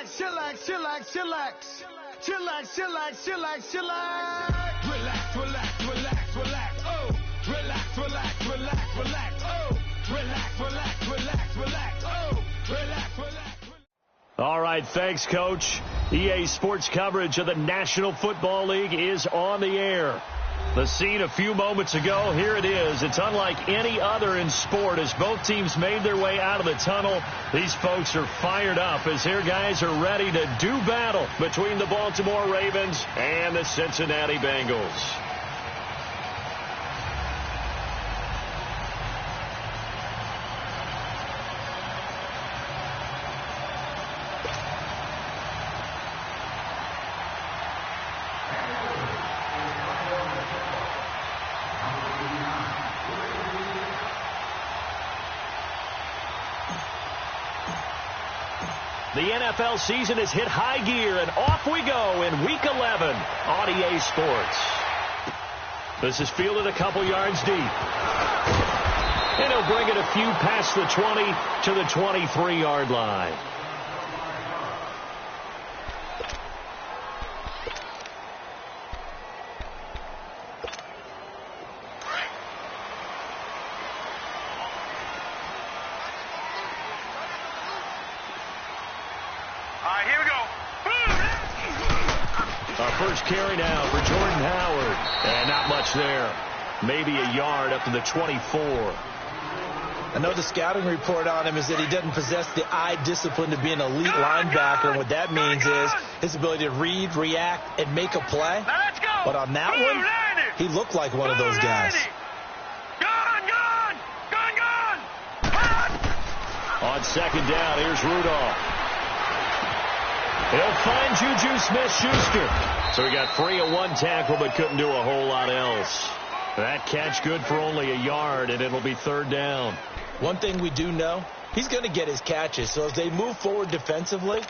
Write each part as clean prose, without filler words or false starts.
chillax, chillax, chillax. Chillax, chillax, chillax, chillax. Relax, relax, relax, relax. Oh, relax, relax, relax, relax. Oh, relax, relax, relax, relax. Oh, relax, relax. All right, thanks, Coach. EA Sports coverage of the National Football League is on the air. The scene a few moments ago, here it is. It's unlike any other in sport as both teams made their way out of the tunnel. These folks are fired up as their guys are ready to do battle between the Baltimore Ravens and the Cincinnati Bengals. The NFL season has hit high gear, and off we go in Week 11 on EA Sports. This is fielded a couple yards deep. And he'll bring it a few past the 20 to the 23-yard line. First carry now for Jordan Howard. And not much there. Maybe a yard up to the 24. I know the scouting report on him is that he doesn't possess the eye discipline to be an elite linebacker. And what that means is his ability to read, react, and make a play. But on that one, he looked like one of those guys. On second down, here's Rudolph. He'll find Juju Smith-Schuster. So he got free of one tackle but couldn't do a whole lot else. That catch good for only a yard, and it'll be third down. One thing we do know, he's going to get his catches. So as they move forward defensively,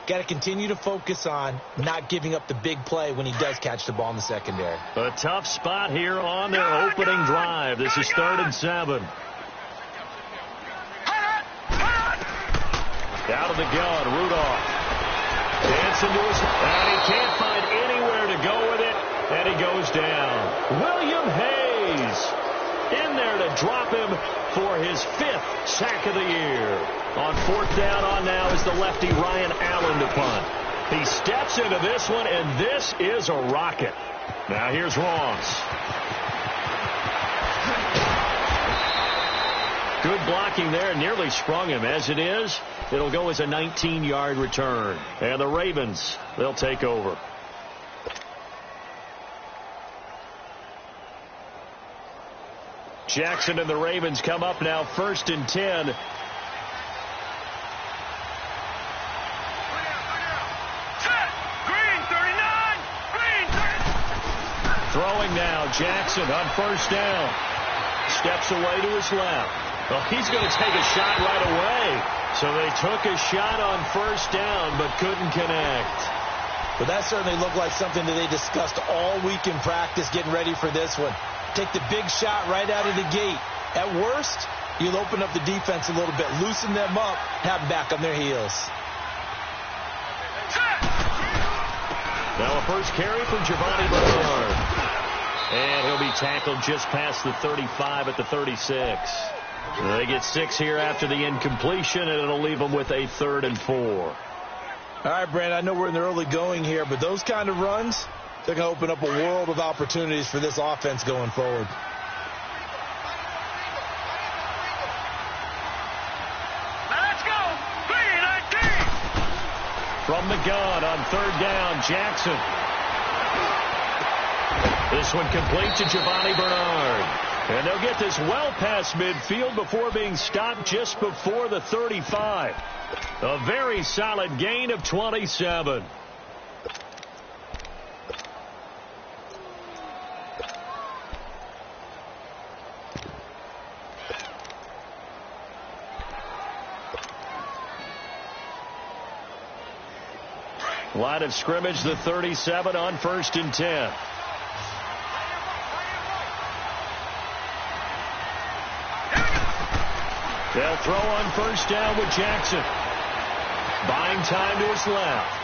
got to continue to focus on not giving up the big play when he does catch the ball in the secondary. A tough spot here on their opening drive. This is 3rd and 7. Out of the gun, Rudolph. Dancing to his, and he can't find anywhere to go with it, and he goes down. William Hayes in there to drop him for his 5th sack of the year. On 4th down on now is the lefty Ryan Allen to punt. He steps into this one, and this is a rocket. Now here's Ross. Good blocking there, nearly sprung him. As it is, it'll go as a 19-yard return. And the Ravens, they'll take over. Jackson and the Ravens come up now 1st and 10. Throwing now, Jackson on 1st down. Steps away to his left. Well, he's going to take a shot right away. So they took a shot on 1st down, but couldn't connect. But that certainly looked like something that they discussed all week in practice getting ready for this one. Take the big shot right out of the gate. At worst, you'll open up the defense a little bit, loosen them up, have them back on their heels. Now a first carry from Giovanni Bernard. And he'll be tackled just past the 35 at the 36. They get 6 here after the incompletion, and it'll leave them with a 3rd and 4. All right, Brand, I know we're in the early going here, but those kind of runs, they're going to open up a world of opportunities for this offense going forward. Let's go! 3-19! From the gun on 3rd down, Jackson. This one complete to Giovanni Bernard. And they'll get this well past midfield before being stopped just before the 35. A very solid gain of 27. Line of scrimmage, the 37 on 1st and 10. They'll throw on 1st down with Jackson. Buying time to his left.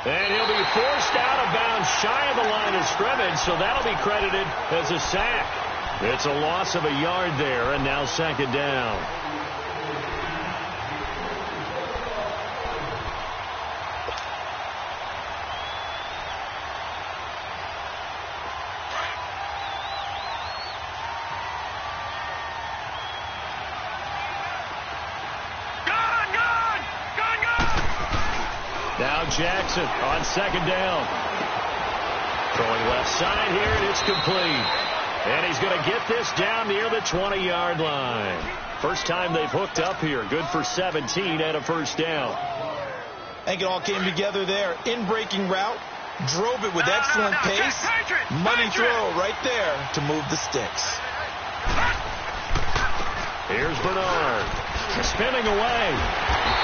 And he'll be forced out of bounds shy of the line of scrimmage, so that'll be credited as a sack. It's a loss of a yard there, and now second down. Now Jackson on second down. Throwing left side here, and it's complete. And he's going to get this down near the 20-yard line. First time they've hooked up here. Good for 17 and a first down. I think it all came together there. In-breaking route. Drove it with excellent pace. Money throw right there to move the sticks. Here's Bernard. Spinning away.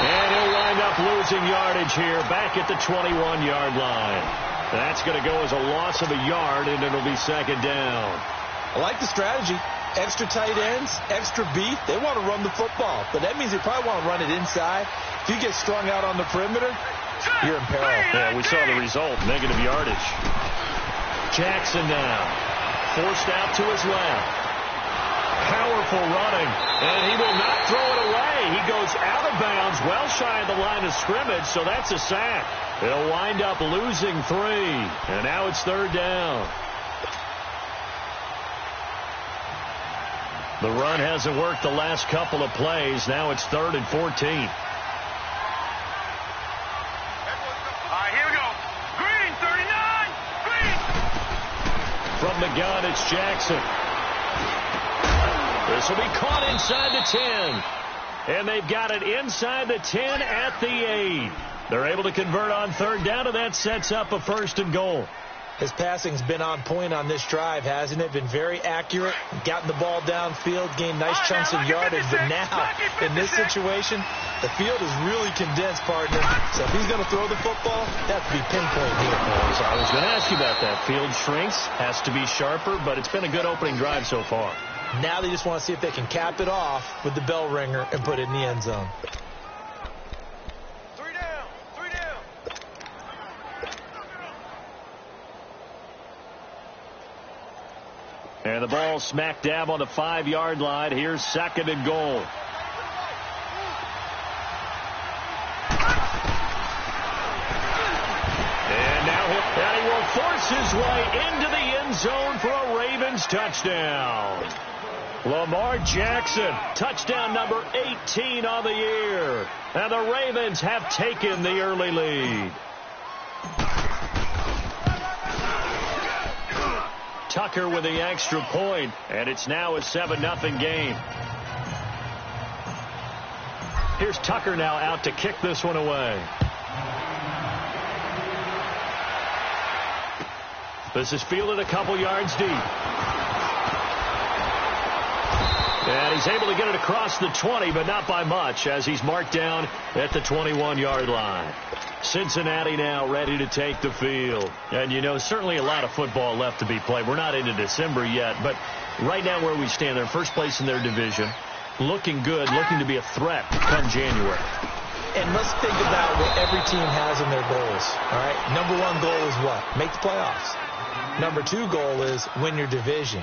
And he'll wind up losing yardage here back at the 21-yard line. That's going to go as a loss of a yard, and it'll be second down. I like the strategy. Extra tight ends, extra beef. They want to run the football, but that means they probably want to run it inside. If you get strung out on the perimeter, you're in peril. Yeah, we saw the result, negative yardage. Jackson now, forced out to his left. Powerful running, and he will not throw it away. He goes out of bounds, well shy of the line of scrimmage, so that's a sack. It'll wind up losing 3, and now it's third down. The run hasn't worked the last couple of plays. Now it's 3rd and 14. All right, here we go. Green, 39, Green. From the gun, it's Jackson. This will be caught inside the 10. And they've got it inside the 10 at the 8. They're able to convert on third down, and that sets up a 1st and goal. His passing's been on point on this drive, hasn't it? Been very accurate, gotten the ball downfield, gained nice chunks of yardage. But now, in this situation, the field is really condensed, partner. So if he's going to throw the football, that has to be pinpoint here. So I was going to ask you about that. Field shrinks, has to be sharper, but it's been a good opening drive so far. Now they just want to see if they can cap it off with the bell ringer and put it in the end zone. And the ball smack dab on the 5-yard line. Here's 2nd and goal. And now he will force his way into the end zone for a Ravens touchdown. Lamar Jackson, touchdown number 18 on the year. And the Ravens have taken the early lead. Tucker with the extra point, and it's now a 7-0 game. Here's Tucker now out to kick this one away. This is fielded a couple yards deep. And he's able to get it across the 20, but not by much, as he's marked down at the 21-yard line. Cincinnati now ready to take the field. And, you know, certainly a lot of football left to be played. We're not into December yet, but right now where we stand, they're first place in their division, looking good, looking to be a threat come January. And let's think about what every team has in their goals. All right, number 1 goal is what? Make the playoffs. Number 2 goal is win your division.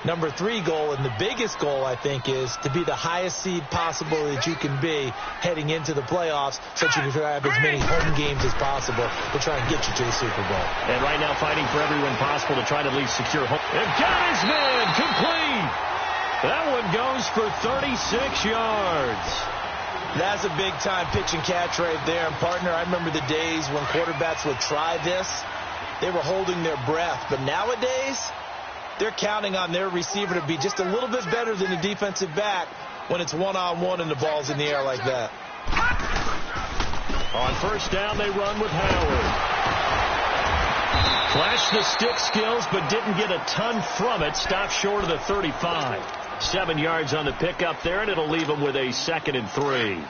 Number 3 goal, and the biggest goal, I think, is to be the highest seed possible that you can be heading into the playoffs, so that you can have as many home games as possible to try and get you to the Super Bowl. And right now fighting for every win possible to try to at least secure home. And got his man complete. That one goes for 36 yards. That's a big-time pitch and catch right there. And, partner, I remember the days when quarterbacks would try this. They were holding their breath. But nowadays, they're counting on their receiver to be just a little bit better than the defensive back when it's one-on-one and the ball's in the air like that. On first down, they run with Howard. Flashed the stick skills, but didn't get a ton from it. Stopped short of the 35. 7 yards on the pickup there, and it'll leave them with a 2nd and 3.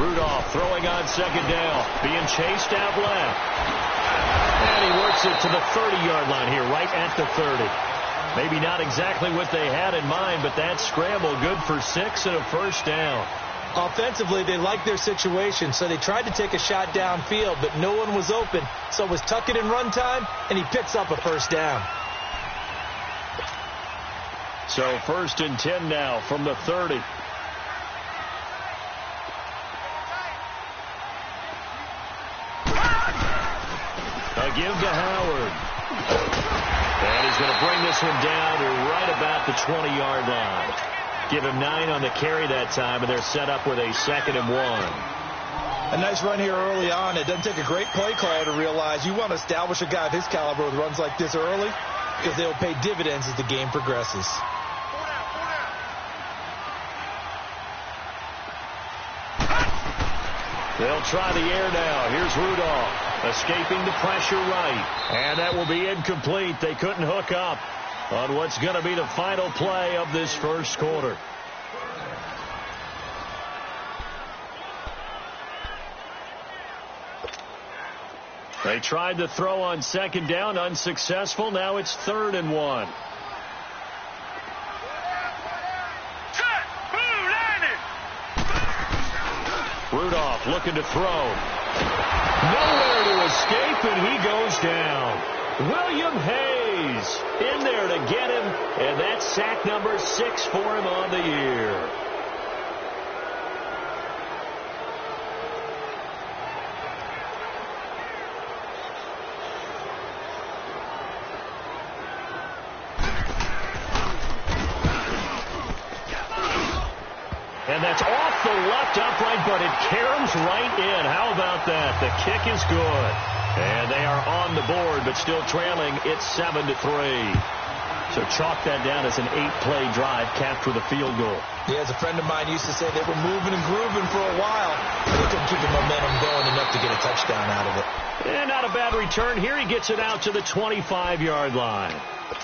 Rudolph throwing on second down, being chased out left. And he works it to the 30-yard line here, right at the 30. Maybe not exactly what they had in mind, but that scramble good for 6 and a first down. Offensively, they liked their situation, so they tried to take a shot downfield, but no one was open. So it was tuck it in run time, and he picks up a first down. So 1st and 10 now from the 30. A give to Howard. And he's going to bring this one down to right about the 20-yard line. Give him 9 on the carry that time, and they're set up with a 2nd and 1. A nice run here early on. It doesn't take a great play caller to realize you want to establish a guy of his caliber with runs like this early because they'll pay dividends as the game progresses. They'll try the air now. Here's Rudolph. Escaping the pressure right. And that will be incomplete. They couldn't hook up on what's going to be the final play of this first quarter. They tried to throw on second down, unsuccessful. Now it's 3rd and 1. Rudolph looking to throw. Nowhere to escape, and he goes down. William Hayes in there to get him, and that's sack number 6 for him on the year. And that's off the left upright, but it caroms right in. How about that? The kick is good. And they are on the board, but still trailing. It's 7-3. So chalk that down as an 8-play drive capped with a field goal. Yeah, as a friend of mine used to say, they were moving and grooving for a while. But they couldn't keep the momentum going enough to get a touchdown out of it. And not a bad return. Here he gets it out to the 25-yard line.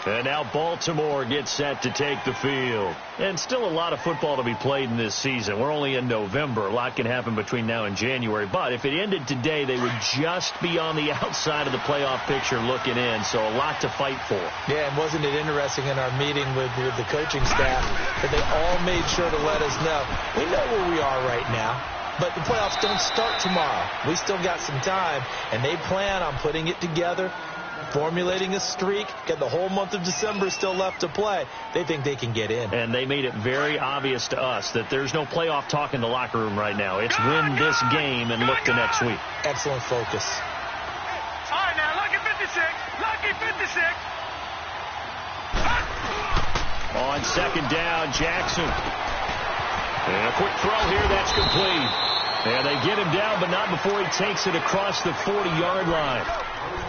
And now Baltimore gets set to take the field. And still a lot of football to be played in this season. We're only in November. A lot can happen between now and January. But if it ended today, they would just be on the outside of the playoff picture looking in. So a lot to fight for. Yeah, and wasn't it interesting in our meeting with the coaching staff that they all made sure to let us know, we know where we are right now. But the playoffs don't start tomorrow. We still got some time, and they plan on putting it together, formulating a streak, got the whole month of December still left to play. They think they can get in. And they made it very obvious to us that there's no playoff talk in the locker room right now. It's win this game and look to next week. Excellent focus. All right, now, lucky 56. Lucky 56. On second down, Jackson. And a quick throw here, that's complete. And they get him down, but not before he takes it across the 40-yard line.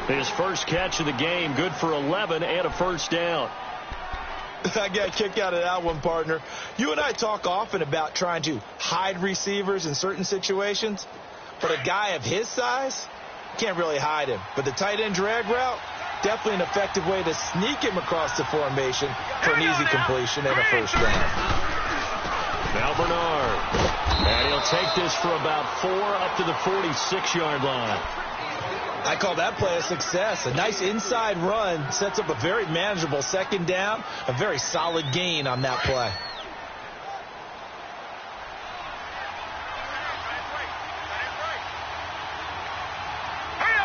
His first catch of the game, good for 11 and a first down. I got a kick out of that one, partner. You and I talk often about trying to hide receivers in certain situations, but a guy of his size, can't really hide him. But the tight end drag route, definitely an effective way to sneak him across the formation for an easy completion and a first down. Now Bernard. And he'll take this for about 4 up to the 46-yard line. I call that play a success. A nice inside run sets up a very manageable second down. A very solid gain on that play.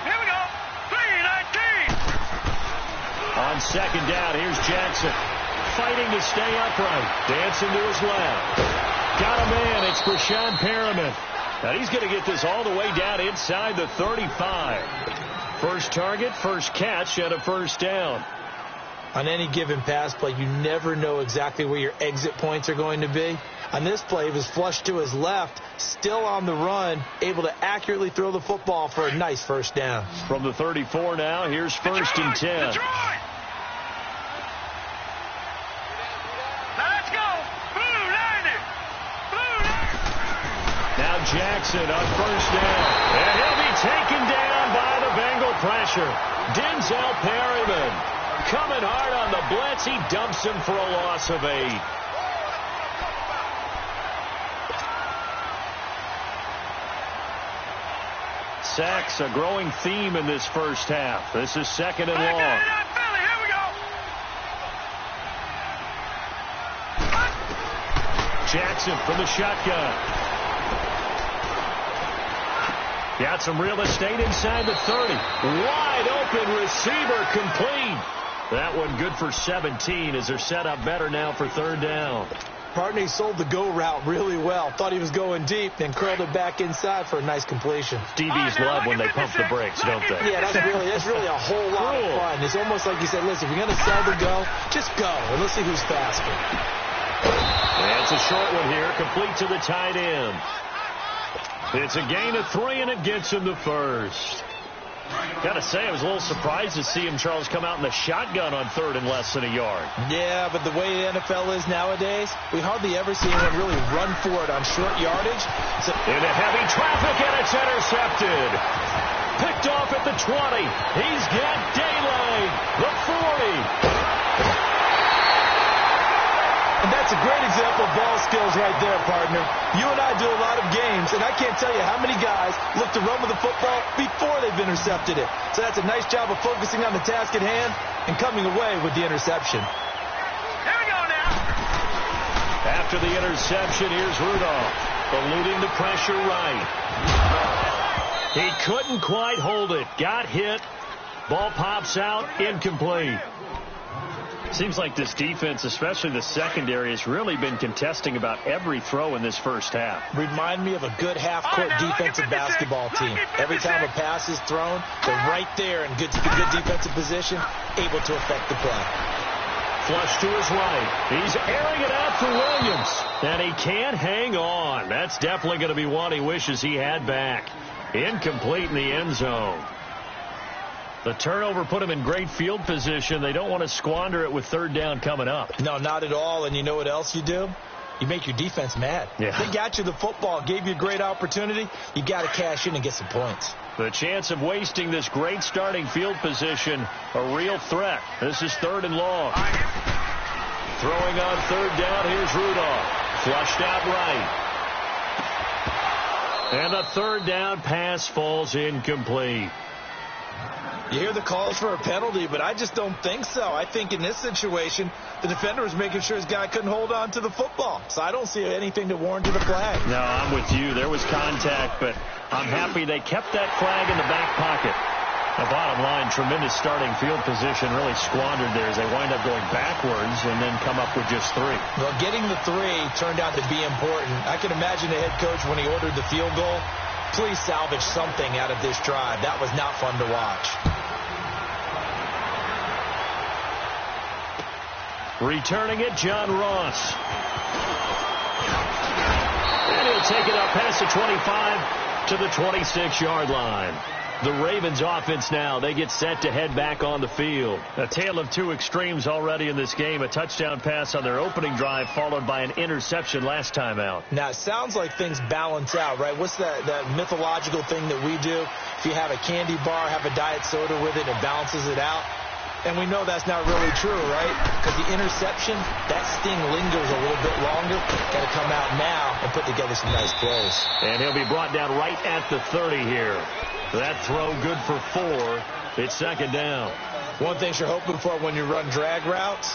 Here we go. 3-19. On second down, here's Jackson. Fighting to stay upright. Dancing to his left. Got a man. It's Brashon Perriman. Now he's going to get this all the way down inside the 35. First target, first catch, and a first down. On any given pass play, you never know exactly where your exit points are going to be. On this play, he was flushed to his left, still on the run, able to accurately throw the football for a nice first down. From the 34 now, here's 1st and 10. Detroit. Let's go. Blue line. Now Jackson on first down. And he'll be taken down by the Bengal pressure. Denzel Perryman coming hard on the blitz. He dumps him for a loss of 8. Sacks, a growing theme in this first half. This is 2nd and long. Jackson from the shotgun. Got some real estate inside the 30. Wide open receiver, complete. That one good for 17 as they're set up better now for 3rd down. Partner, he sold the go route really well. Thought he was going deep, then curled it back inside for a nice completion. DBs love when they pump the brakes, don't they? Yeah, that's really a whole lot of fun. It's almost like you said, listen, if you're going to sell the go, just go, and let's see who's faster. And it's a short one here, complete to the tight end. It's a gain of 3, and it gets him the first. Got to say, I was a little surprised to see him, Charles, come out in the shotgun on 3rd and less than a yard. Yeah, but the way the NFL is nowadays, we hardly ever see anyone really run for it on short yardage. So into heavy traffic, and it's intercepted. Picked off at the 20. He's got daylight. The 40. And that's a great example of ball skills right there, partner. You and I do a lot of games, and I can't tell you how many guys look to run with the football before they've intercepted it. So that's a nice job of focusing on the task at hand and coming away with the interception. Here we go now. After the interception, here's Rudolph, eluding the pressure right. He couldn't quite hold it. Got hit. Ball pops out, incomplete. Seems like this defense, especially the secondary, has really been contesting about every throw in this first half. Remind me of a good half-court defensive basketball team. Every time a pass is thrown, they're right there in good defensive position, able to affect the play. Flush to his right. He's airing it out for Williams. And he can't hang on. That's definitely going to be one he wishes he had back. Incomplete in the end zone. The turnover put him in great field position. They don't want to squander it with 3rd down coming up. No, not at all. And you know what else you do? You make your defense mad. Yeah. They got you the football, gave you a great opportunity. You got to cash in and get some points. The chance of wasting this great starting field position, a real threat. This is 3rd and long. Throwing on 3rd down, here's Rudolph. Flushed out right. And the 3rd down pass falls incomplete. You hear the calls for a penalty, but I just don't think so. I think in this situation, the defender was making sure his guy couldn't hold on to the football. So I don't see anything to warrant a flag. No, I'm with you. There was contact, but I'm happy they kept that flag in the back pocket. The bottom line, tremendous starting field position, really squandered there as they wind up going backwards and then come up with just 3. Well, getting the 3 turned out to be important. I can imagine the head coach when he ordered the field goal. Please salvage something out of this drive. That was not fun to watch. Returning it, John Ross. And he'll take it up past the 25 to the 26-yard line. The Ravens offense now, they get set to head back on the field. A tale of 2 extremes already in this game. A touchdown pass on their opening drive followed by an interception last time out. Now, it sounds like things balance out, right? What's that mythological thing that we do? If you have a candy bar, have a diet soda with it, it balances it out. And we know that's not really true, right? Because the interception, that sting lingers a little bit longer. Got to come out now and put together some nice plays. And he'll be brought down right at the 30 here. That throw good for 4. It's 2nd down. One thing you're hoping for when you run drag routes,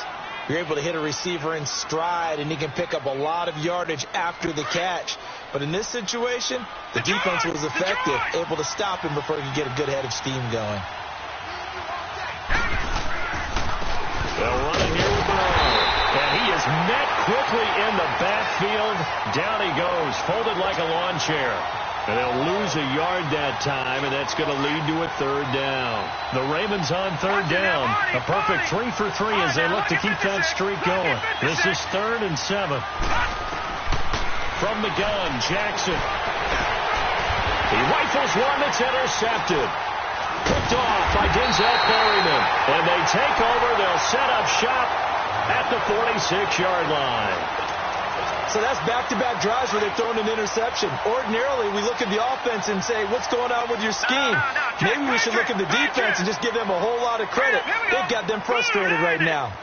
you're able to hit a receiver in stride, and he can pick up a lot of yardage after the catch. But in this situation, the defense was effective, able to stop him before he could get a good head of steam going. They'll run it here with Brown. And he is met quickly in the backfield. Down he goes, folded like a lawn chair. And they'll lose a yard that time, and that's going to lead to a 3rd down. The Ravens on 3rd down. A perfect 3 for 3 as they look to keep that streak going. This is 3rd and 7. From the gun, Jackson. He rifles one that's intercepted. Picked off by Denzel Perryman. And they take over. They'll set up shop at the 46-yard line. So that's back-to-back drives where they've thrown an interception. Ordinarily, we look at the offense and say, what's going on with your scheme? Maybe we should look at the defense and just give them a whole lot of credit. They've got them frustrated right now.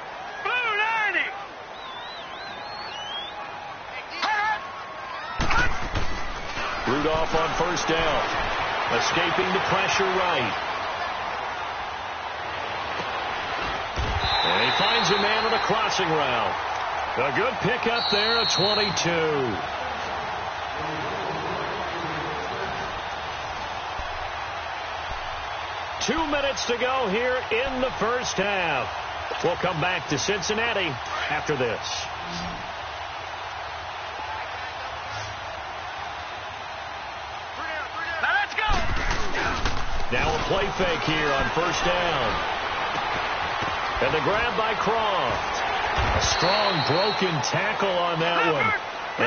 Rudolph on 1st down. Escaping the pressure right. And he finds a man on a crossing route. A good pickup there at 22. Two minutes to go here in the first half. We'll come back to Cincinnati after this. Now a play fake here on first down. And the grab by Croft. A strong broken tackle on that one.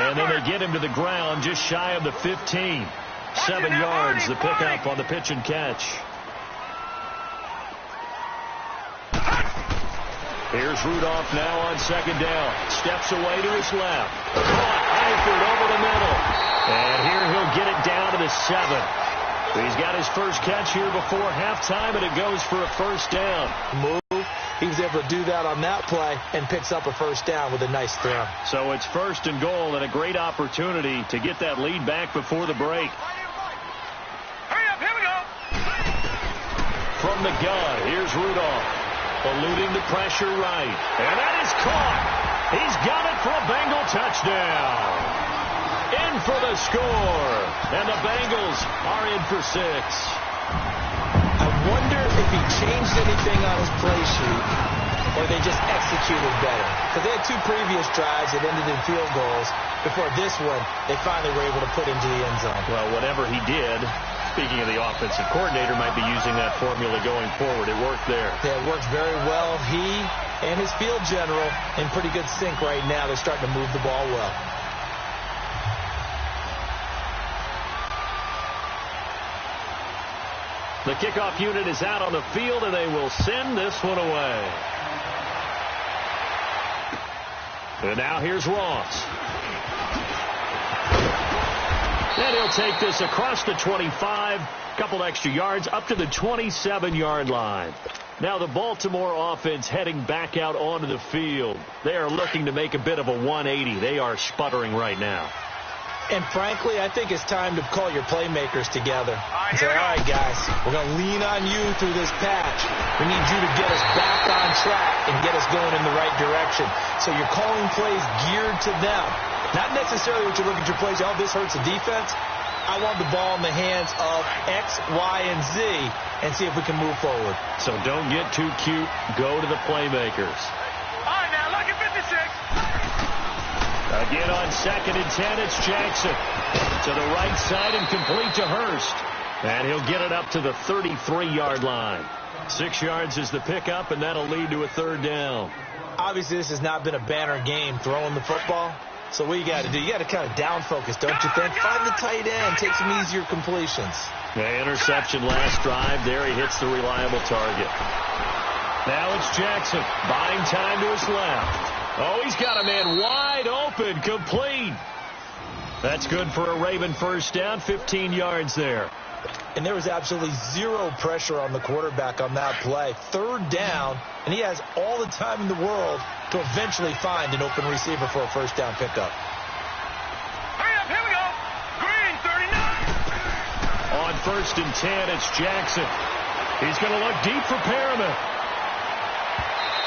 And then they get him to the ground just shy of the 15. 7 yards, the pickup on the pitch and catch. Here's Rudolph now on second down. Steps away to his left. Caught Eifert over the middle. And here he'll get it down to the 7. He's got his first catch here before halftime, and it goes for a first down. Move. He was able to do that on that play and picks up a first down with a nice throw. So it's first and goal and a great opportunity to get that lead back before the break. Hurry up, here we go. From the gun, here's Rudolph. Eluding the pressure right. And that is caught. He's got it for a Bengal touchdown. In for the score. And the Bengals are in for 6. I wonder if he changed anything on his play sheet or they just executed better. Because they had 2 previous drives that ended in field goals. Before this one, they finally were able to put into the end zone. Well, whatever he did, speaking of the offensive coordinator, might be using that formula going forward. It worked there. Yeah, it works very well. He and his field general in pretty good sync right now. They're starting to move the ball well. The kickoff unit is out on the field, and they will send this one away. And now here's Ross. And he'll take this across the 25, couple extra yards, up to the 27-yard line. Now the Baltimore offense heading back out onto the field. They are looking to make a bit of a 180. They are sputtering right now. And frankly, I think it's time to call your playmakers together and say, all right, guys, we're going to lean on you through this patch. We need you to get us back on track and get us going in the right direction. So you're calling plays geared to them. Not necessarily what you look at your plays, oh, this hurts the defense. I want the ball in the hands of X, Y, and Z and see if we can move forward. So don't get too cute. Go to the playmakers. All right, now, look at 56. Again on 2nd and 10, it's Jackson. To the right side and complete to Hurst. And he'll get it up to the 33-yard line. 6 yards is the pickup, and that'll lead to a third down. Obviously, this has not been a banner game throwing the football. So what you got to do, you got to kind of down focus, don't you think? Find the tight end, take some easier completions. The interception last drive. There he hits the reliable target. Now it's Jackson, buying time to his left. Oh, he's got a man wide open, complete. That's good for a Raven first down, 15 yards there. And there was absolutely zero pressure on the quarterback on that play. Third down, and he has all the time in the world to eventually find an open receiver for a first down pickup. Hurry up, here we go. Green, 39. On 1st and 10, it's Jackson. He's going to look deep for Perriman.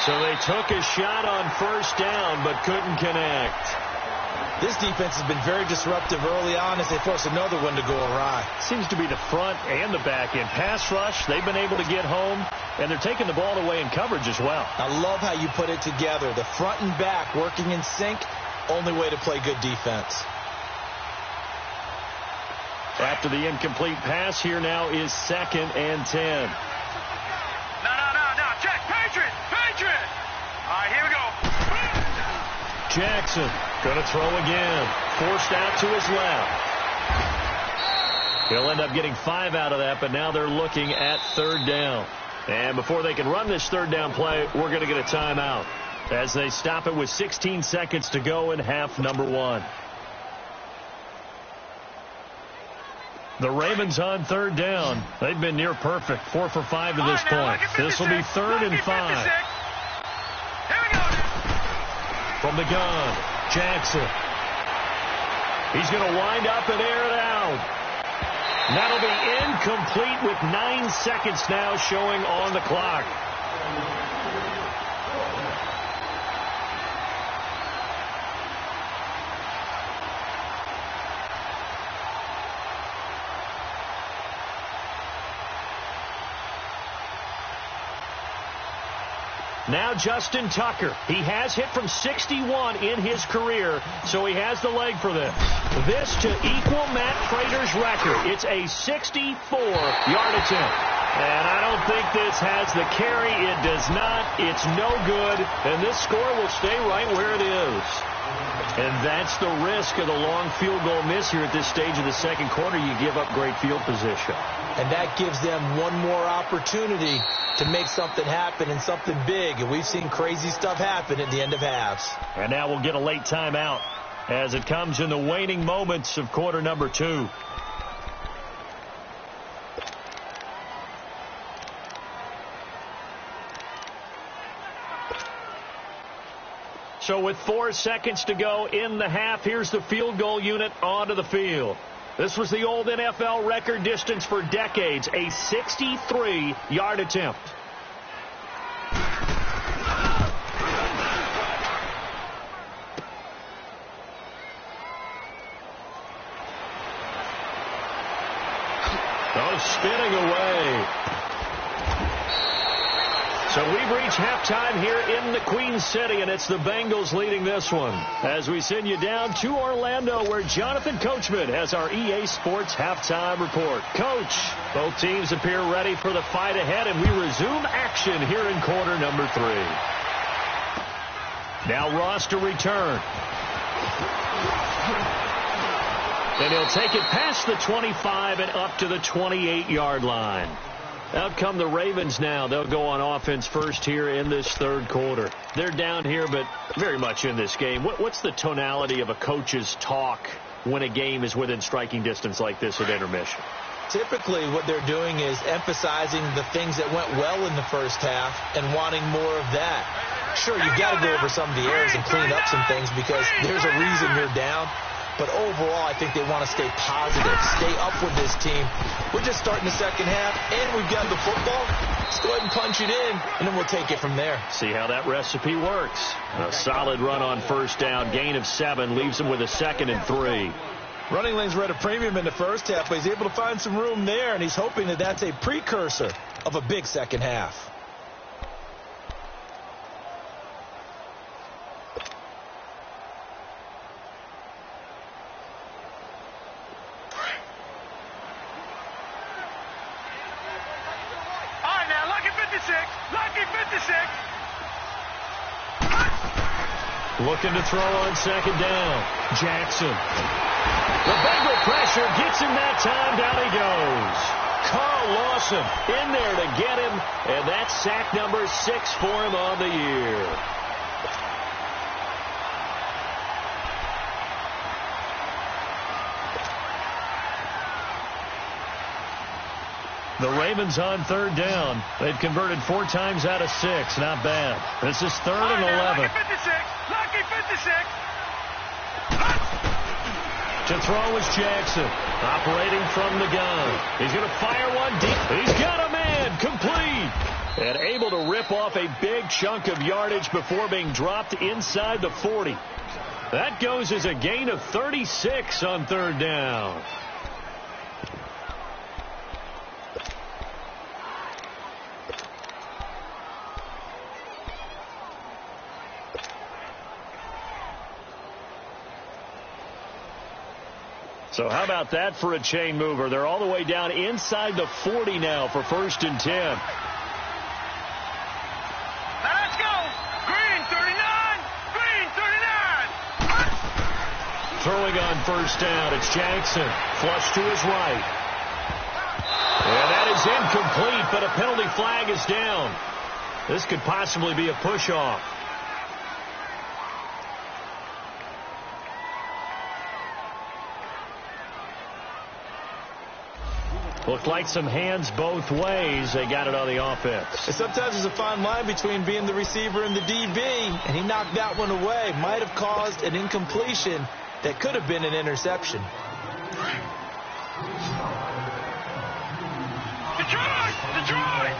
So they took a shot on first down, but couldn't connect. This defense has been very disruptive early on as they force another one to go awry. Seems to be the front and the back end. Pass rush, they've been able to get home, and they're taking the ball away in coverage as well. I love how you put it together. The front and back working in sync, only way to play good defense. After the incomplete pass, here now is 2nd and 10. No. Check. Patriot. All right, here we go. Jackson going to throw again. Forced out to his left. He'll end up getting 5 out of that, but now they're looking at third down. And before they can run this third down play, we're going to get a timeout as they stop it with 16 seconds to go in half number 1. The Ravens on third down. They've been near perfect. 4 for 5 to this point. This will be 3rd and 5. Here we go. From the gun, Jackson. He's going to wind up and air it out. That'll be incomplete with 9 seconds now showing on the clock. Now Justin Tucker. He has hit from 61 in his career, so he has the leg for this. This to equal Matt Prater's record. It's a 64-yard attempt. And I don't think this has the carry. It does not. It's no good. And this score will stay right where it is. And that's the risk of the long field goal miss here at this stage of the second quarter. You give up great field position. And that gives them one more opportunity to make something happen and something big. And we've seen crazy stuff happen at the end of halves. And now we'll get a late timeout as it comes in the waning moments of quarter number 2. So with 4 seconds to go in the half, here's the field goal unit onto the field. This was the old NFL record distance for decades, a 63-yard attempt. Oh, spinning away. So we've reached halftime here in the Queen City, and it's the Bengals leading this one. As we send you down to Orlando, where Jonathan Coachman has our EA Sports halftime report. Coach, both teams appear ready for the fight ahead, and we resume action here in quarter number 3. Now Ross to return. And he'll take it past the 25 and up to the 28-yard line. Out come the Ravens now. They'll go on offense first here in this third quarter. They're down here, but very much in this game. What's the tonality of a coach's talk when a game is within striking distance like this at intermission? Typically, what they're doing is emphasizing the things that went well in the first half and wanting more of that. Sure, you've got to go over some of the errors and clean up some things because there's a reason you're down. But overall, I think they want to stay positive, stay up with this team. We're just starting the second half, and we've got the football. Let's go ahead and punch it in, and then we'll take it from there. See how that recipe works. A solid run on first down. Gain of 7 leaves them with a 2nd and 3. Running lanes were at a premium in the first half, but he's able to find some room there, and he's hoping that that's a precursor of a big second half. Looking to throw on second down. Jackson. The Bengal pressure gets him that time. Down he goes. Carl Lawson in there to get him. And that's sack number 6 for him on the year. The Ravens on third down. They've converted 4 times out of 6. Not bad. This is 3rd and 11. Lucky 56. To throw is Jackson. Operating from the gun. He's going to fire one deep. He's got a man. Complete. And able to rip off a big chunk of yardage before being dropped inside the 40. That goes as a gain of 36 on third down. So how about that for a chain mover? They're all the way down inside the 40 now for 1st and 10. Let's go. Green 39. Green 39. Throwing on first down. It's Jackson. Flush to his right. And that is incomplete, but a penalty flag is down. This could possibly be a push-off. Looked like some hands both ways. They got it on the offense. And sometimes there's a fine line between being the receiver and the DB, and he knocked that one away. Might have caused an incompletion that could have been an interception. Detroit!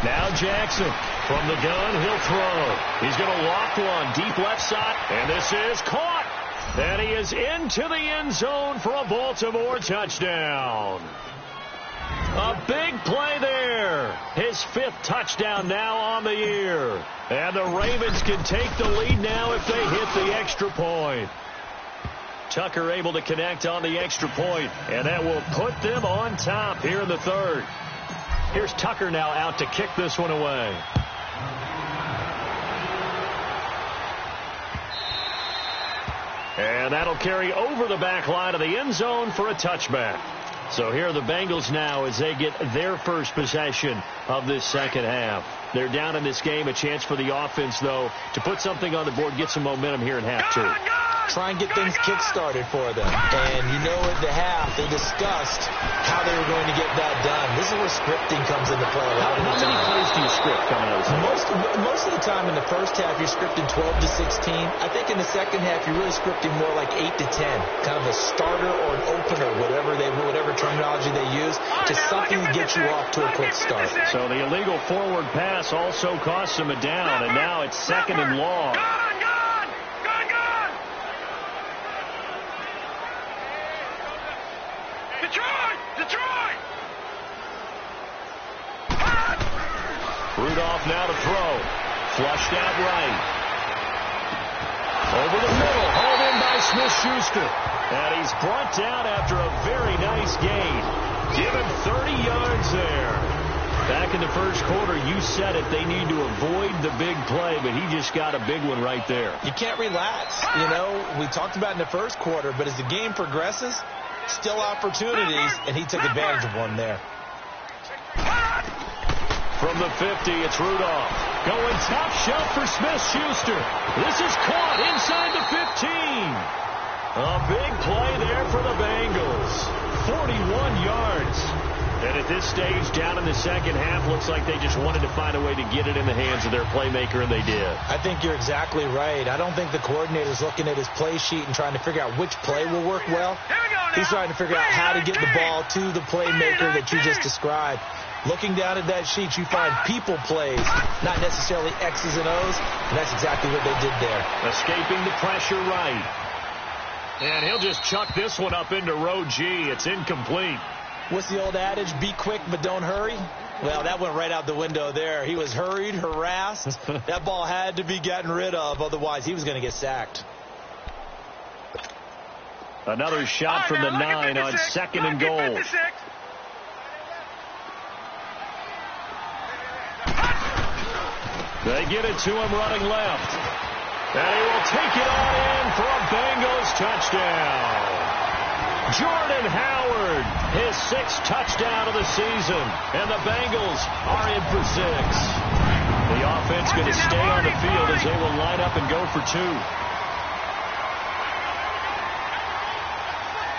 Now Jackson from the gun, he'll throw. He's going to walk one deep left side, and this is caught. And he is into the end zone for a Baltimore touchdown. A big play there. His 5th touchdown now on the year. And the Ravens can take the lead now if they hit the extra point. Tucker able to connect on the extra point, and that will put them on top here in the 3rd. Here's Tucker now out to kick this one away. And that'll carry over the back line of the end zone for a touchback. So here are the Bengals now as they get their first possession of this second half. They're down in this game. A chance for the offense, though, to put something on the board, get some momentum here in half 2. Try and get things kick-started for them. And you know at the half they discussed how they were going to get that done. This is where scripting comes into play. How many plays do you script coming out of this? Most of the time in the first half you're scripting 12 to 16. I think in the second half you're really scripting more like 8 to 10. Kind of a starter or an opener, whatever terminology they use, to something to get you off to a quick start. So the illegal forward pass also costs him a down, and now it's 2nd and long. Detroit! Rudolph now to throw. Flushed out right. Over the middle. Hauled in by Smith-Schuster. And he's brought down after a very nice gain. Given 30 yards there. Back in the first quarter, you said it. They need to avoid the big play, but he just got a big one right there. You can't relax. You know, we talked about in the first quarter, but as the game progresses, still opportunities, and he took advantage of one there. From the 50, it's Rudolph. Going top shelf for Smith-Schuster. This is caught inside the 15. A big play there for the Bengals. 41 yards. And at this stage, down in the second half, looks like they just wanted to find a way to get it in the hands of their playmaker, and they did. I think you're exactly right. I don't think the coordinator's looking at his play sheet and trying to figure out which play will work well. He's trying to figure out how to get the ball to the playmaker that you just described. Looking down at that sheet, you find people plays, not necessarily X's and O's, and that's exactly what they did there. Escaping the pressure right. And he'll just chuck this one up into row G. It's incomplete. What's the old adage? Be quick, but don't hurry. Well, that went right out the window there. He was hurried, harassed. That ball had to be gotten rid of, otherwise he was going to get sacked. Another shot from the 9 on 2nd and goal. They get it to him running left. And he will take it on in for a Bengals touchdown. Jordan Howard, his 6th touchdown of the season, and the Bengals are in for 6. The offense going to stay on the field as they will line up and go for 2.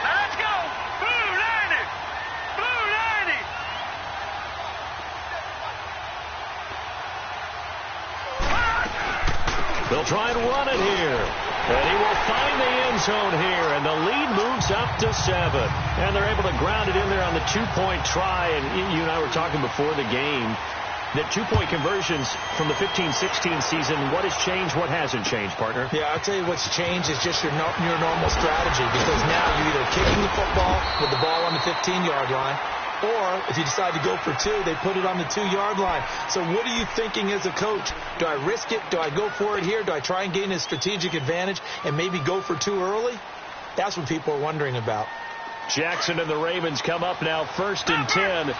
Let's go! Blue 90! Blue 90! They'll try and run it here. And he will find the end zone here, and the lead moves up to 7. And they're able to ground it in there on the 2-point try. And you and I were talking before the game that 2-point conversions from the 15-16 season, what has changed, what hasn't changed, partner? Yeah, I'll tell you what's changed is just your normal strategy, because now you're either kicking the football with the ball on the 15-yard line, or if you decide to go for 2, they put it on the 2-yard line. So what are you thinking as a coach? Do I risk it? Do I go for it here? Do I try and gain a strategic advantage and maybe go for 2 early? That's what people are wondering about. Jackson and the Ravens come up now 1st and 10.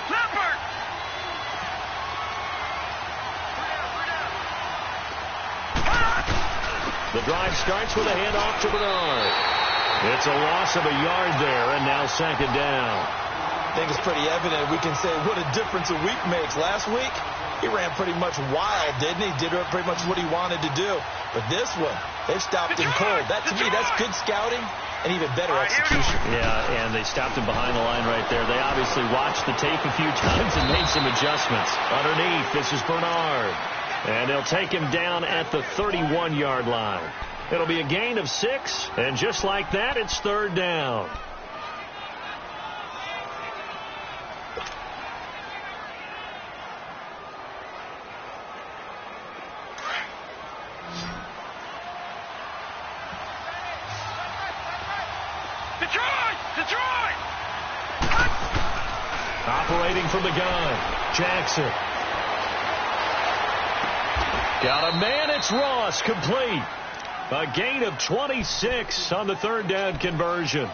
The drive starts with a handoff to Bernard. It's a loss of a yard there, and now 2nd down. I think it's pretty evident. We can say what a difference a week makes. Last week, he ran pretty much wild, didn't he? Did pretty much what he wanted to do. But this one, they've stopped him cold. That, to me, that's good scouting and even better execution. Yeah, and they stopped him behind the line right there. They obviously watched the tape a few times and made some adjustments. Underneath, this is Bernard. And they'll take him down at the 31-yard line. It'll be a gain of 6, and just like that, it's 3rd down. Operating from the gun, Jackson. Got a man, it's Ross, complete. A gain of 26 on the third down conversion.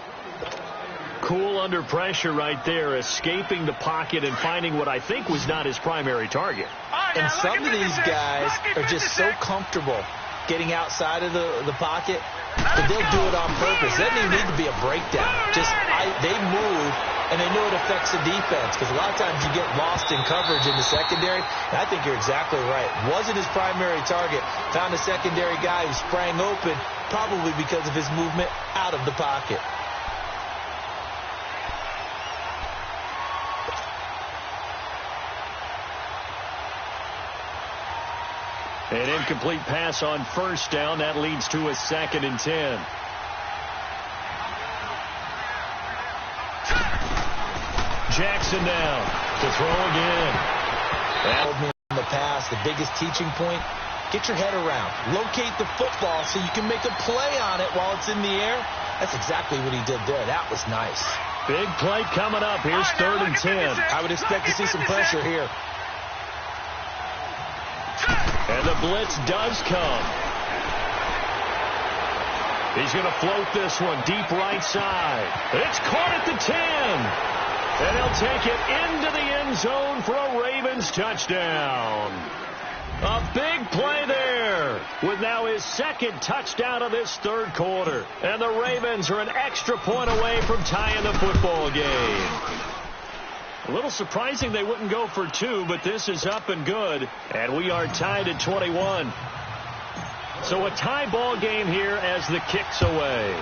Cool under pressure right there, escaping the pocket and finding what I think was not his primary target. And some of these guys are just so comfortable getting outside of the pocket, but they'll do it on purpose. It doesn't even need to be a breakdown. They move, and they know it affects the defense, because a lot of times you get lost in coverage in the secondary, and I think you're exactly right. Wasn't his primary target. Found a secondary guy who sprang open, probably because of his movement out of the pocket. An incomplete pass on first down. That leads to a 2nd and 10. Jackson down to throw again. In the past, the biggest teaching point, get your head around. Locate the football so you can make a play on it while it's in the air. That's exactly what he did there. That was nice. Big play coming up. Here's 3rd and 10. I would expect to see some pressure here. And the blitz does come. He's going to float this one deep right side. It's caught at the 10. And he'll take it into the end zone for a Ravens touchdown. A big play there with now his 2nd touchdown of this 3rd quarter. And the Ravens are an extra point away from tying the football game. A little surprising they wouldn't go for 2, but this is up and good. And we are tied at 21. So a tie ball game here as the kick's away.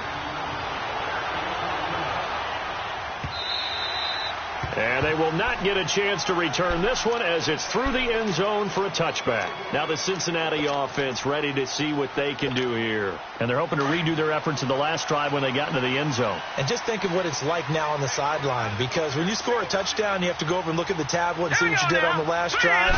And they will not get a chance to return this one as it's through the end zone for a touchback. Now the Cincinnati offense ready to see what they can do here. And they're hoping to redo their efforts in the last drive when they got into the end zone. And just think of what it's like now on the sideline, because when you score a touchdown, you have to go over and look at the tablet and see what you did on the last drive.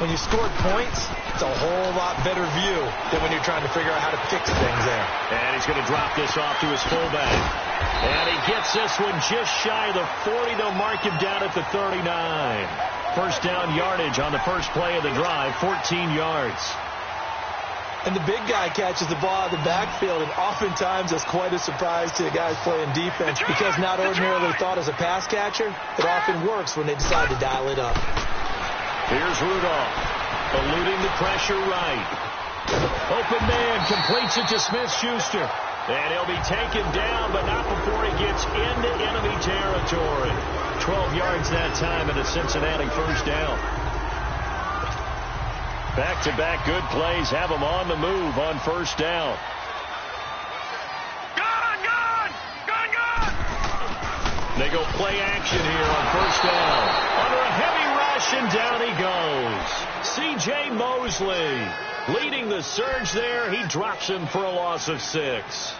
When you scored points, it's a whole lot better view than when you're trying to figure out how to fix things there. And he's going to drop this off to his fullback. And he gets this one just shy of the 40. They'll mark him down at the 39. First down yardage on the first play of the drive, 14 yards. And the big guy catches the ball out of the backfield, and oftentimes that's quite a surprise to the guys playing defense, because not ordinarily thought as a pass catcher, it often works when they decide to dial it up. Here's Rudolph, eluding the pressure right. Open man completes it to Smith-Schuster. And he'll be taken down, but not before he gets into enemy territory. 12 yards that time and a Cincinnati first down. Back-to-back good plays have them on the move on first down. They go play action here on first down. Under a heavy rush, and down he goes. C.J. Mosley leading the surge there. He drops him for a loss of 6.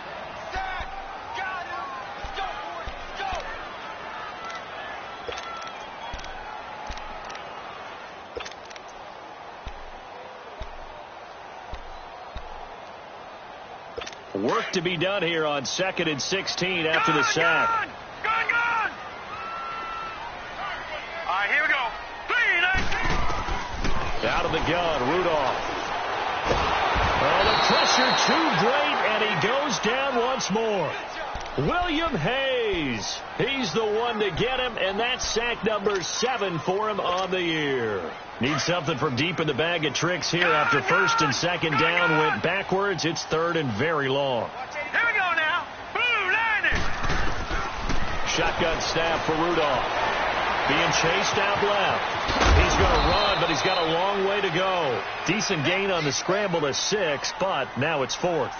Work to be done here on 2nd and 16 after the sack. Gone. All right, here we go. Out of the gun, Rudolph. Oh, the pressure too great, and he goes down once more. William Hayes. He's the one to get him, and that's sack number 7 for him on the year. Needs something from deep in the bag of tricks here after first and second down went backwards. It's 3rd and very long. Here we go now. Blue line. Shotgun snap for Rudolph. Being chased out left. He's going to run, but he's got a long way to go. Decent gain on the scramble to 6, but now it's 4th.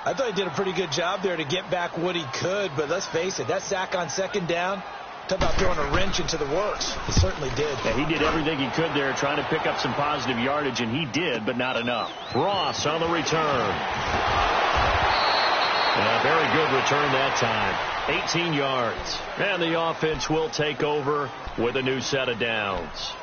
I thought he did a pretty good job there to get back what he could, but let's face it, that sack on second down, talk about throwing a wrench into the works. He certainly did. Yeah, he did everything he could there trying to pick up some positive yardage, and he did, but not enough. Ross on the return. A very good return that time. 18 yards. And the offense will take over with a new set of downs.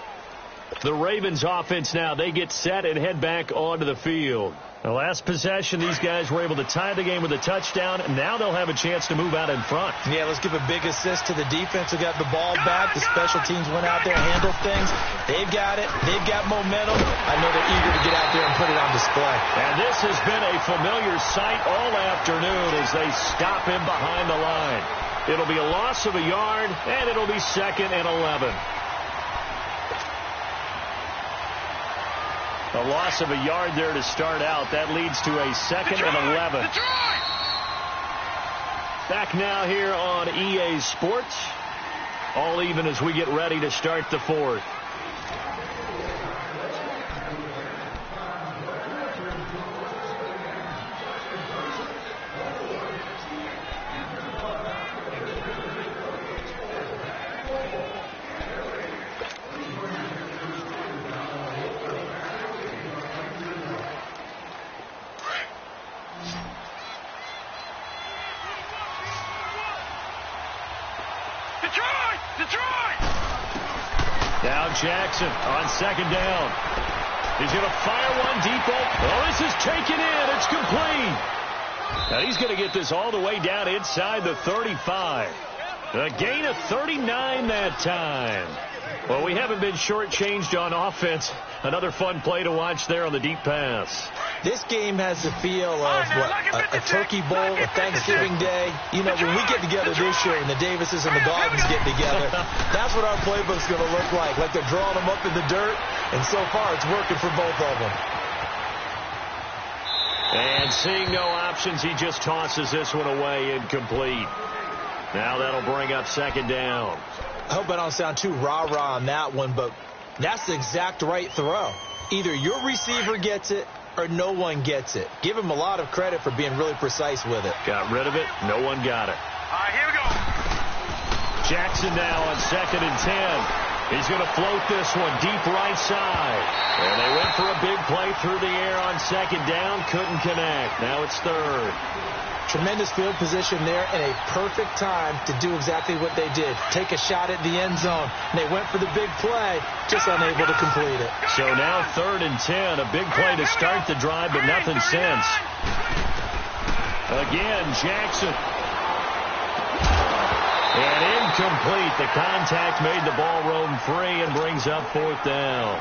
The Ravens offense now, they get set and head back onto the field. The last possession, these guys were able to tie the game with a touchdown, and now they'll have a chance to move out in front. Yeah, let's give a big assist to the defense who got the ball back. The special teams went out there and handled things. They've got it. They've got momentum. I know they're eager to get out there and put it on display. And this has been a familiar sight all afternoon as they stop him behind the line. It'll be a loss of a yard, and it'll be 2nd and 11. A loss of a yard there to start out. That leads to a 2nd and 11. Back now here on EA Sports. All even as we get ready to start the 4th. Now Jackson on 2nd down. He's going to fire one deep. Oh, this is taken in. It's complete. Now he's going to get this all the way down inside the 35. A gain of 39 that time. Well, we haven't been shortchanged on offense. Another fun play to watch there on the deep pass. This game has the feel of a turkey bowl, a Thanksgiving Day. You know, when we get together this year and the Davises and the Gardens get together, that's what our playbook's going to look like. Like they're drawing them up in the dirt, and so far it's working for both of them. And seeing no options, he just tosses this one away incomplete. Now that'll bring up 2nd down. I hope I don't sound too rah-rah on that one, but that's the exact right throw. Either your receiver gets it or no one gets it. Give him a lot of credit for being really precise with it. Got rid of it. No one got it. All right, here we go. Jackson now on 2nd and 10. He's going to float this one deep right side. And they went for a big play through the air on 2nd down. Couldn't connect. Now it's 3rd. Tremendous field position there and a perfect time to do exactly what they did. Take a shot at the end zone. And they went for the big play, just unable to complete it. So now 3rd and 10. A big play to start the drive, but nothing since. Again, Jackson. And incomplete. The contact made the ball roam free and brings up 4th down.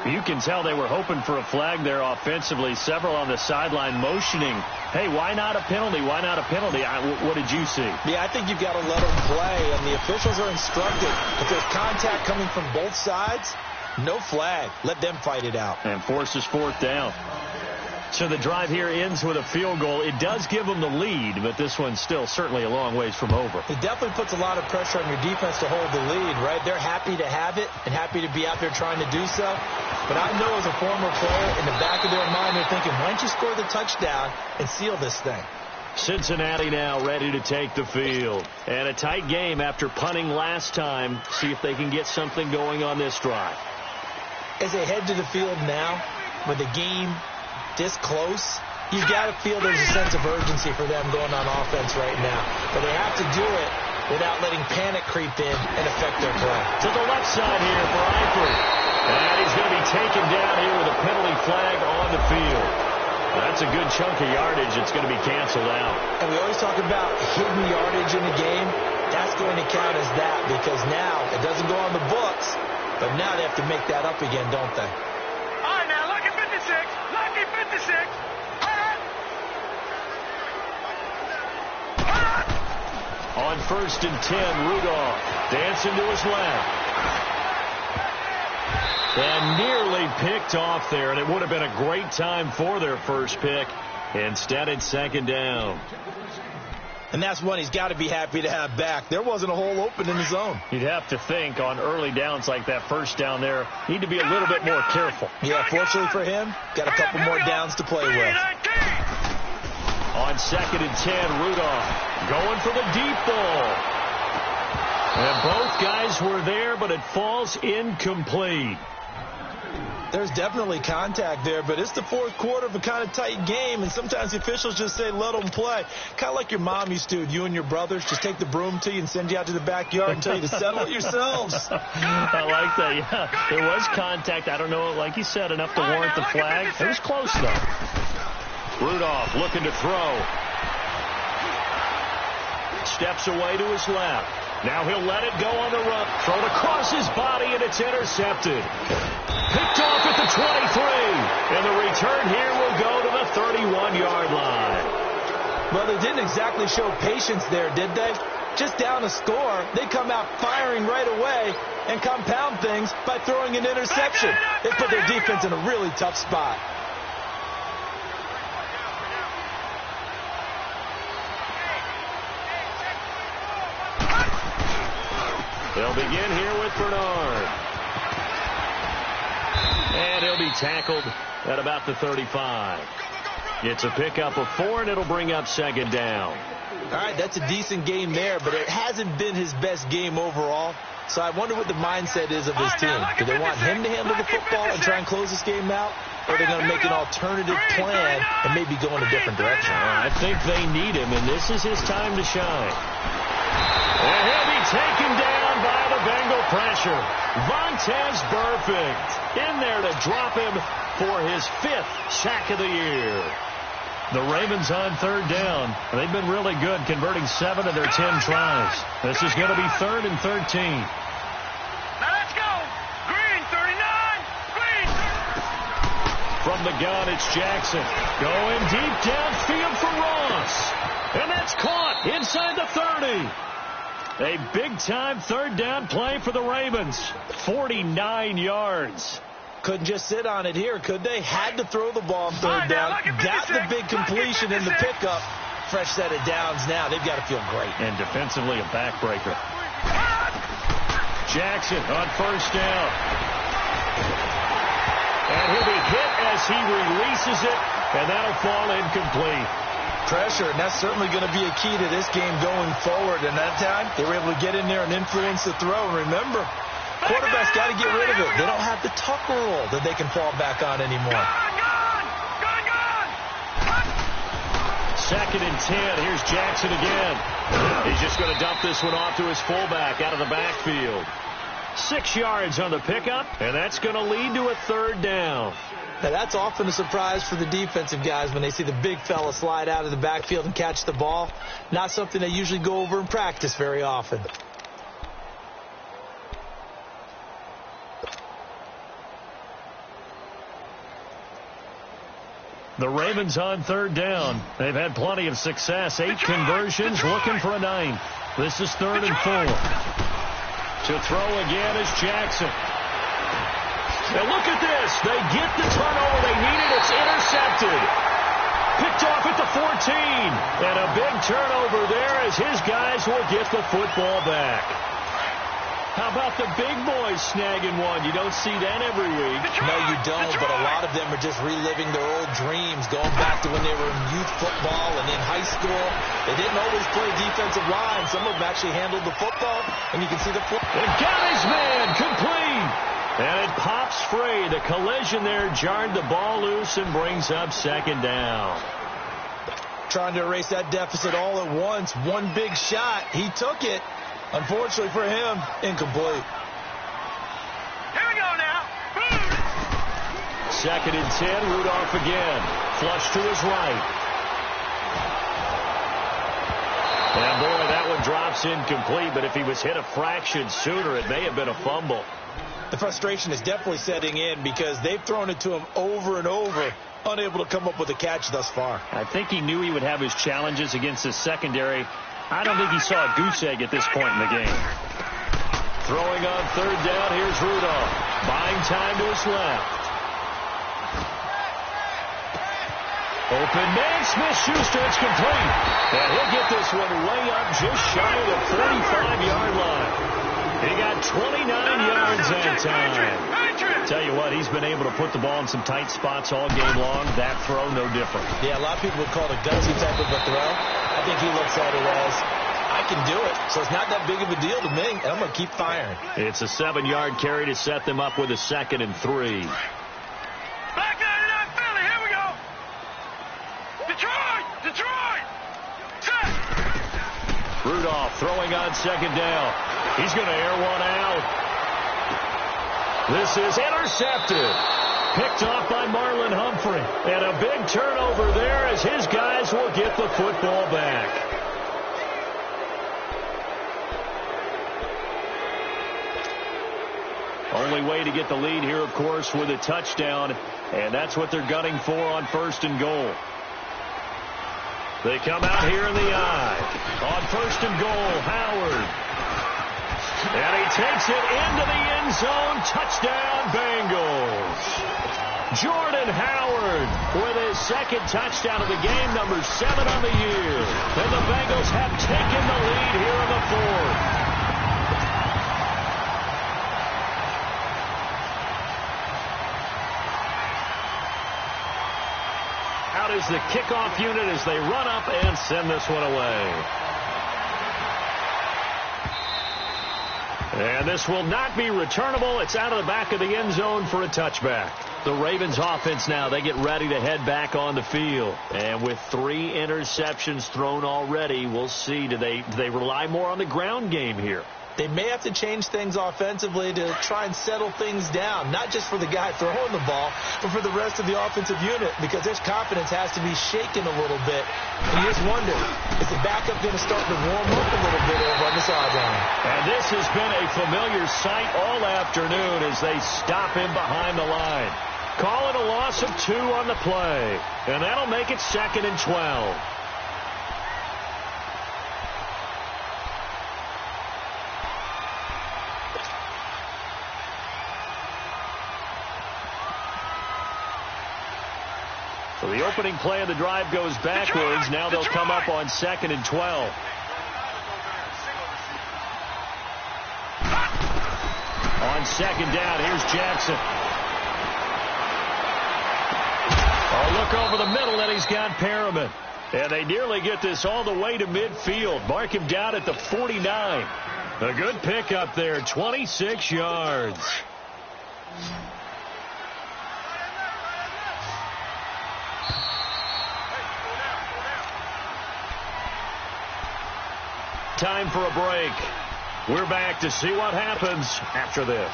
You can tell they were hoping for a flag there offensively. Several on the sideline motioning, hey, why not a penalty? Why not a penalty? What did you see? Yeah, I think you've got to let them play, and the officials are instructed. If there's contact coming from both sides, no flag. Let them fight it out. And forces 4th down. So the drive here ends with a field goal. It does give them the lead, but this one's still certainly a long ways from over. It definitely puts a lot of pressure on your defense to hold the lead, right? They're happy to have it and happy to be out there trying to do so. But I know as a former player, in the back of their mind, they're thinking, why don't you score the touchdown and seal this thing? Cincinnati now ready to take the field. And a tight game after punting last time. See if they can get something going on this drive. As they head to the field now, with the game this close, you've got to feel there's a sense of urgency for them going on offense right now. But they have to do it without letting panic creep in and affect their play. To the left side here for Eifert. And he's going to be taken down here with a penalty flag on the field. That's a good chunk of yardage. It's going to be canceled out. And we always talk about hidden yardage in the game. That's going to count as that because now it doesn't go on the books, but now they have to make that up again, don't they? All right, now, lucky 56. Lucky 56. On 1st and 10, Rudolph dancing to his left. And nearly picked off there, and it would have been a great time for their first pick. Instead, it's 2nd down. And that's one he's got to be happy to have back. There wasn't a hole open in the zone. You'd have to think on early downs like that first down there, need to be a little bit more careful. Yeah, fortunately for him, got a couple more downs to play with. On 2nd and 10, Rudolph going for the deep ball. And both guys were there, but it falls incomplete. There's definitely contact there, but it's the fourth quarter of a kind of tight game, and sometimes the officials just say, let them play. Kind of like your mom used to, you and your brothers, just take the broom to you and send you out to the backyard and tell you to settle it yourselves. I like that, yeah. There was contact. I don't know, like you said, enough to warrant the flag. It was close, though. Rudolph looking to throw. Steps away to his left. Now he'll let it go on the run. Thrown across his body, and it's intercepted. Picked off at the 23. And the return here will go to the 31-yard line. Well, they didn't exactly show patience there, did they? Just down a score, they come out firing right away and compound things by throwing an interception. They put their defense in a really tough spot. They'll begin here with Bernard. And he'll be tackled at about the 35. It's a pickup of 4, and it'll bring up second down. All right, that's a decent game there, but it hasn't been his best game overall. So I wonder what the mindset is of his team. Do they want him to handle the football and try and close this game out? Or are they going to make an alternative plan and maybe go in a different direction? I think they need him, and this is his time to shine. And he'll be taken down by the Bengal pressure. Vontaze Burfict in there to drop him for his 5th sack of the year. The Ravens on third down. They've been really good, converting 7 of their 10 tries. This is going to be 3rd and 13. Now let's go. Green, 39. Green. From the gun, it's Jackson. Going deep downfield for Ross. And that's caught inside the 30. A big-time third down play for the Ravens. 49 yards. Couldn't just sit on it here, could they? Had to throw the ball on third down. Got the big completion in the pickup. Fresh set of downs now. They've got to feel great. And defensively, a backbreaker. Jackson on first down. And he'll be hit as he releases it, and that'll fall incomplete. Pressure, and that's certainly going to be a key to this game going forward. And that time, they were able to get in there and influence the throw. And remember, quarterbacks got to get rid of it. They don't have the tuck roll that they can fall back on anymore. Second and 10. Here's Jackson again. He's just going to dump this one off to his fullback out of the backfield. 6 yards on the pickup, and that's going to lead to a third down. Now, that's often a surprise for the defensive guys when they see the big fella slide out of the backfield and catch the ball. Not something they usually go over in practice very often. The Ravens on third down. They've had plenty of success. 8 conversions, looking for a 9th. This is 3rd and 4. To throw again is Jackson. And look at this. They get the turnover they needed. It's intercepted. Picked off at the 14. And a big turnover there as his guys will get the football back. How about the big boys snagging one? You don't see that every week. No, you don't, but a lot of them are just reliving their old dreams, going back to when they were in youth football and in high school. They didn't always play defensive line. Some of them actually handled the football, and you can see the football. And got his man complete. And it pops free. The collision there jarred the ball loose and brings up second down. Trying to erase that deficit all at once. One big shot. He took it. Unfortunately for him, incomplete. Here we go now. Second and 10, Rudolph again. Flush to his right. And boy, that one drops incomplete, but if he was hit a fraction sooner, it may have been a fumble. The frustration is definitely setting in because they've thrown it to him over and over, unable to come up with a catch thus far. I think he knew he would have his challenges against his secondary. I don't think he saw a goose egg at this point in the game. Throwing on third down, here's Rudolph. Buying time to his left. Open man, Smith-Schuster, it's complete. And he'll get this one way up just shy of the 45-yard line. He got 29 yards that time. Tell you what, he's been able to put the ball in some tight spots all game long. That throw, no different. Yeah, a lot of people would call it a gutsy type of a throw. I think he looks at it as, I can do it, so it's not that big of a deal to me, and I'm going to keep firing. It's a 7-yard carry to set them up with a 2nd and 3. Rudolph throwing on second down. He's going to air one out. This is intercepted. Picked off by Marlon Humphrey. And a big turnover there as his guys will get the football back. Only way to get the lead here, of course, with a touchdown. And that's what they're gunning for on 1st and goal. They come out here in the eye. On 1st and goal, Howard. And he takes it into the end zone. Touchdown, Bengals. Jordan Howard with his second touchdown of the game, number 7 on the year. And the Bengals have taken the lead here in the 4th. Out is the kickoff unit as they run up and send this one away. And this will not be returnable. It's out of the back of the end zone for a touchback. The Ravens offense now, they get ready to head back on the field. And with 3 interceptions thrown already, we'll see. Do they rely more on the ground game here? They may have to change things offensively to try and settle things down, not just for the guy throwing the ball, but for the rest of the offensive unit, because their confidence has to be shaken a little bit. And you just wonder, is the backup going to start to warm up a little bit over on the sideline? And this has been a familiar sight all afternoon as they stop him behind the line. Call it a loss of 2 on the play, and that'll make it 2nd and 12. So the opening play of the drive goes backwards. Now they'll come up on 2nd and 12. On 2nd down, here's Jackson. Oh, look over the middle, and he's got Perriman. And they nearly get this all the way to midfield. Mark him down at the 49. A good pickup there, 26 yards. Time for a break. We're back to see what happens after this.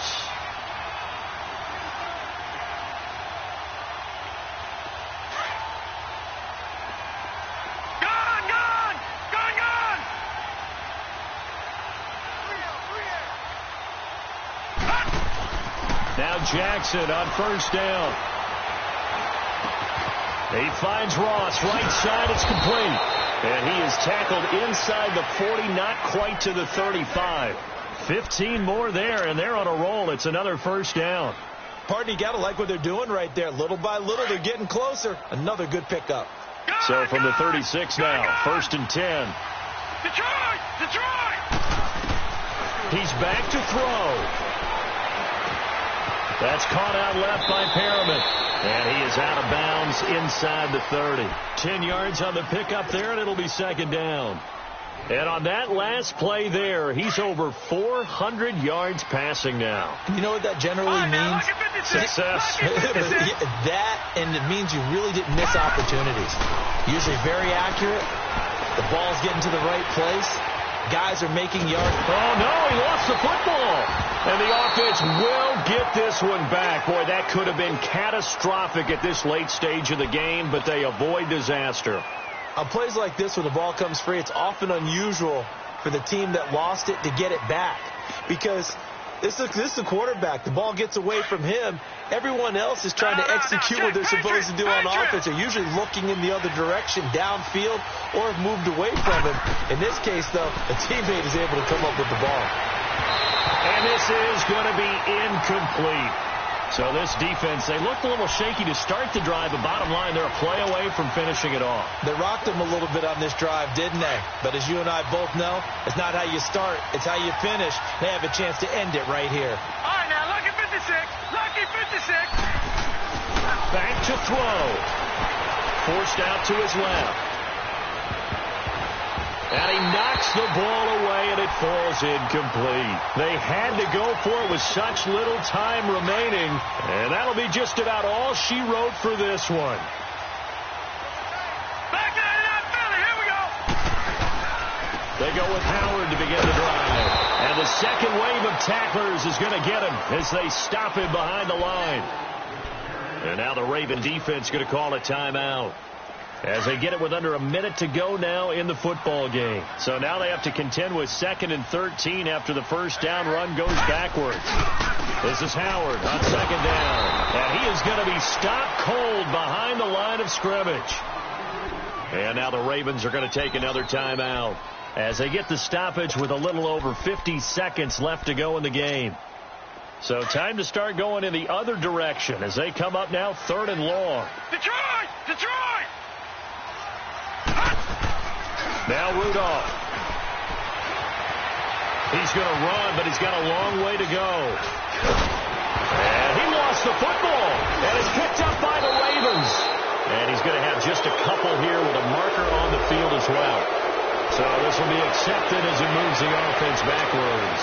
Now Jackson on 1st down. He finds Ross right side. It's complete. And he is tackled inside the 40, not quite to the 35. 15 more there, and they're on a roll. It's another 1st down. Pardon, you got to like what they're doing right there. Little by little, they're getting closer. Another good pickup. So from the 36 now, 1st and 10. Detroit! He's back to throw. That's caught out left by Perriman. And he is out of bounds inside the 30. 10 yards on the pickup there, and it'll be 2nd down. And on that last play there, he's over 400 yards passing now. You know what that generally means? Success. That, and it means you really didn't miss opportunities. Usually very accurate. The ball's getting to the right place. Guys are making yards. Oh, no, he lost the football. And the offense will get this one back. Boy, that could have been catastrophic at this late stage of the game, but they avoid disaster. On plays like this, when the ball comes free, it's often unusual for the team that lost it to get it back. Because this is the quarterback. The ball gets away from him. Everyone else is trying to execute what they're supposed to do on offense. They're usually looking in the other direction, downfield, or have moved away from him. In this case, though, a teammate is able to come up with the ball. And this is going to be incomplete. So this defense, they looked a little shaky to start the drive, but bottom line, they're a play away from finishing it off. They rocked them a little bit on this drive, didn't they? But as you and I both know, it's not how you start, it's how you finish. They have a chance to end it right here. All right, now, lucky 56. Lucky 56. Back to throw. Forced out to his left. And he knocks the ball away, and it falls incomplete. They had to go for it with such little time remaining, and that'll be just about all she wrote for this one. Back to that Philly. Here we go. They go with Howard to begin the drive. And the second wave of tacklers is going to get him as they stop him behind the line. And now the Raven defense going to call a timeout as they get it with under a minute to go now in the football game. So now they have to contend with 2nd and 13 after the first down run goes backwards. This is Howard on 2nd down. And he is going to be stopped cold behind the line of scrimmage. And now the Ravens are going to take another timeout as they get the stoppage with a little over 50 seconds left to go in the game. So time to start going in the other direction as they come up now 3rd and long. Detroit! Detroit! Now Rudolph. He's going to run, but he's got a long way to go. And he lost the football. And it's picked up by the Ravens. And he's going to have just a couple here with a marker on the field as well. So this will be accepted as he moves the offense backwards.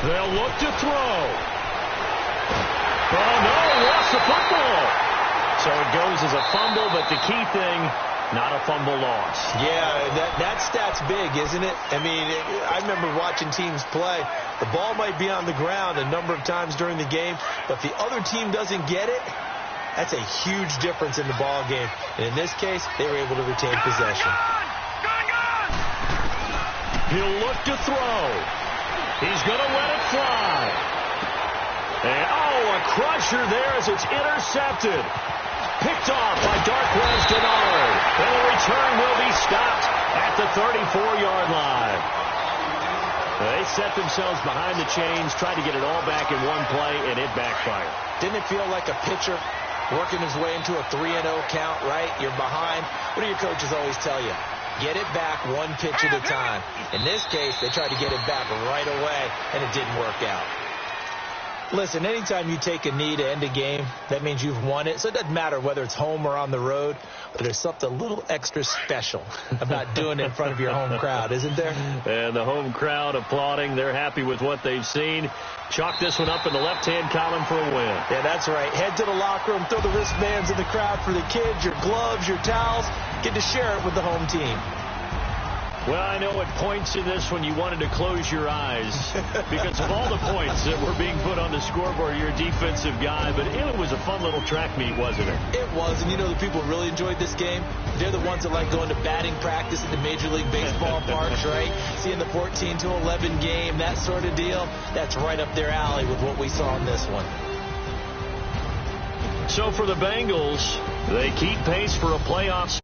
They'll look to throw. Oh, no, lost the football. So it goes as a fumble, but the key thing, not a fumble loss. Yeah, that stat's big, isn't it? I mean, I remember watching teams play. The ball might be on the ground a number of times during the game, but if the other team doesn't get it, that's a huge difference in the ball game. And in this case, they were able to retain possession. He'll look to throw. He's going to let it fly. And, a crusher there as it's intercepted. Picked off by Darquez Denard. And the return will be stopped at the 34-yard line. They set themselves behind the chains, tried to get it all back in one play, and it backfired. Didn't it feel like a pitcher working his way into a 3-0 count, right? You're behind. What do your coaches always tell you? Get it back one pitch at a time. In this case, they tried to get it back right away, and it didn't work out. Listen, anytime you take a knee to end a game, that means you've won it. So it doesn't matter whether it's home or on the road, but there's something a little extra special about doing it in front of your home crowd, isn't there? And the home crowd applauding. They're happy with what they've seen. Chalk this one up in the left-hand column for a win. Yeah, that's right. Head to the locker room, throw the wristbands in the crowd for the kids, your gloves, your towels. Get to share it with the home team. Well, I know at points in this one you wanted to close your eyes because of all the points that were being put on the scoreboard. You're a defensive guy, but it was a fun little track meet, wasn't it? It was, and you know the people who really enjoyed this game? They're the ones that like going to batting practice at the Major League Baseball parks, right? Seeing the 14-11 game, that sort of deal. That's right up their alley with what we saw in this one. So for the Bengals, they keep pace for a playoff